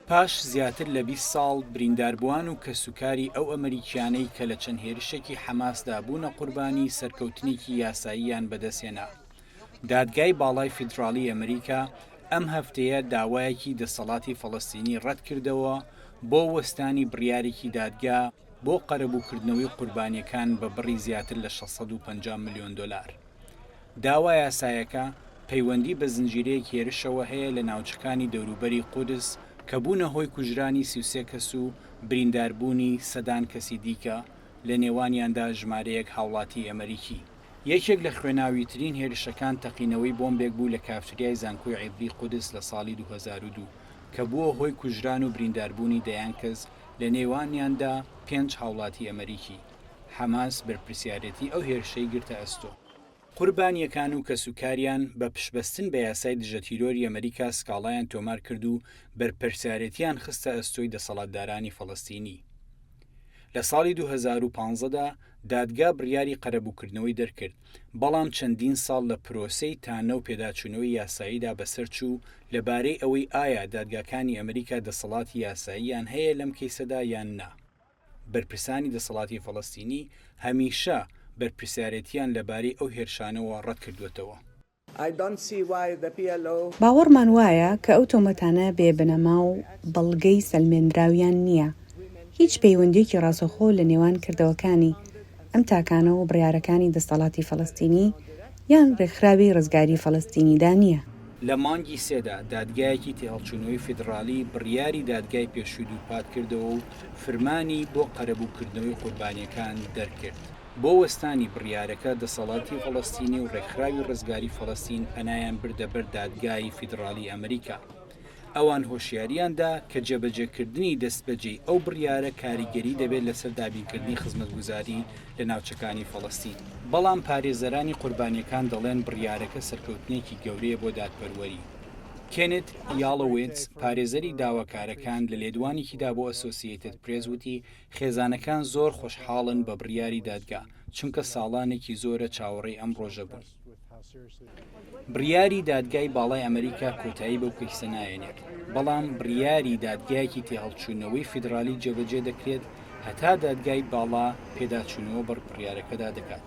پاش زیاتر لە 20 ساڵ برینداربووان و کەسوکاری ئەو ئەمریکیانەی کە لە چەند هێرشێکی حەماسدا بوونە قوربانی سەرکەوتنێکی یاساییان بەدەستهێنا. دادگای باڵای فیدراڵی ئەمریکا ئەم هەفتەیە داوایەکی دەسەڵاتی فەڵەستینی ڕەت کردەوە بۆ وەستانی بڕیارێکی دادگا بۆ قەرەبووکردنەوەی قوربانیەکان بە بڕی زیاتر لە 650 ملیۆن دلار. داوا یاسایەکە پەیوەندی بە زنجیرەیەک هێرشەوە هەیە لە ناوچەکانی دەوروبەری قودس کە بوونە هۆی کوژرانی 33 کەس و برینداربوونی سەدان کەسی دیکە لە نێوانیاندا ژمارەیەک هاوڵاتی ئەمریکی. یەکێک لە خوێناویترین هێرشەکان تەقینەوەی بۆمبێک بوو لە کافتریای زانکۆی عیبری قودس لە ساڵی 2002 کە بووە هۆی کوژران و برینداربوونی دەیان کەس لە نێوانیاندا 5 هاوڵاتی ئەمریکی. حەماس بەرپرسیارەتی ئەو هێرشەی گرتە ئەستۆ. قوربانیەکان و کەسوکاریان بە پشبەستن بە یاسای دژەتیرۆری ئەمریکا سکاڵایان تۆمار کرد و بەرپرسیارەتیان خستە ئەستۆی دەسەڵاتدارانی فەڵەستینی. لە ساڵی 2015دا دادگا بڕیاری قەرەبووکردنەوەی دەرکرد، بەڵام چەندین ساڵ لە پرۆسەی تانە و پێداچوونەوەی یاساییدا بەسەر چوو لەبارەی ئەوەی ئایا دادگاکانی ئەمریکا دەسەڵاتی یاساییان هەیە لەم کەیسەدا یان نا. بەرپرسانی دەسەڵاتی فەڵەستینی هەمیشە بەرپرسیارەتیان لەبارەی ئەو هێرشانەوە ڕەت کردوێتەوە. باوەڕمان وایە کە ئەو تۆمەتانە بێبنەما و بەڵگەی سەلمێنراویان نییە. هیچ پەیوەندیەکی ڕاستەوخۆ لە نێوان کردەوەکانی ئەم تاکانە و بڕیارەکانی دەسەڵاتی فەڵەستینی یان ڕێکخراوی ڕزگاری فەڵەستینیدا نییە. لە مانگی سێدا دادگایەکی تێهەڵچوونەوەی فیدراڵی بڕیاری دادگای پێشووی دووپات کردەوە و فرمانی بۆ قەرەبووکردنەوەی قوربانیەکان دەرکرد. بۆ وەستانی بڕیارەکە دەسەڵاتی فەڵەستینی و ڕێکخراوی ڕزگاری فەڵەستین پەنایان بردە بەر دادگای فیدراڵی ئەمریکا. ئەوان هۆشیاریاندا کە جێبەجێکردنی دەستبەجێی ئەو بڕیارە کاریگەری دەبێت لەسەر دابینکردنی خزمەتگوزاری لە ناوچەکانی فەڵەستین. بەڵام پارێزەرانی قوربانیەکان دەڵێن بڕیارەکە سەرکەوتنێکی گەورەیە بۆ دادپەروەری. کێنت یاڵۆوێتس پارێزەری داواکارەکان لە لێدوانێکیدا بۆ ئەسۆسیێتد پرێس وتی خێزانەکان زۆر خۆشحاڵن بە بڕیاری دادگا چونکە ساڵانێکی زۆرە چاوەڕێی ئەم ڕۆژە بوون. بڕیاری دادگای باڵای ئەمریکا کۆتایی بەو کەیسە نایەنێت، بەڵام بڕیاری دادگایەکی تێهەڵچوونەوەی فیدرالی جێبەجێ دەکرێت هەتا دادگای باڵا پێداچوونەوە بەر بڕیارەکەدا دەکات.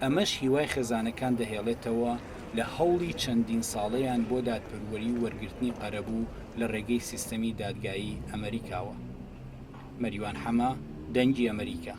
ئەمەش هیوای خێزانەکان دەهێڵێتەوە لە هەوڵی چەندین ساڵەیان بۆ دادپەروەری و وەرگرتنی قەرەبوو لە ڕێگەی سیستەمی دادگایی ئەمریکاوە. مەریوان حەما، دەنگی ئەمریکا.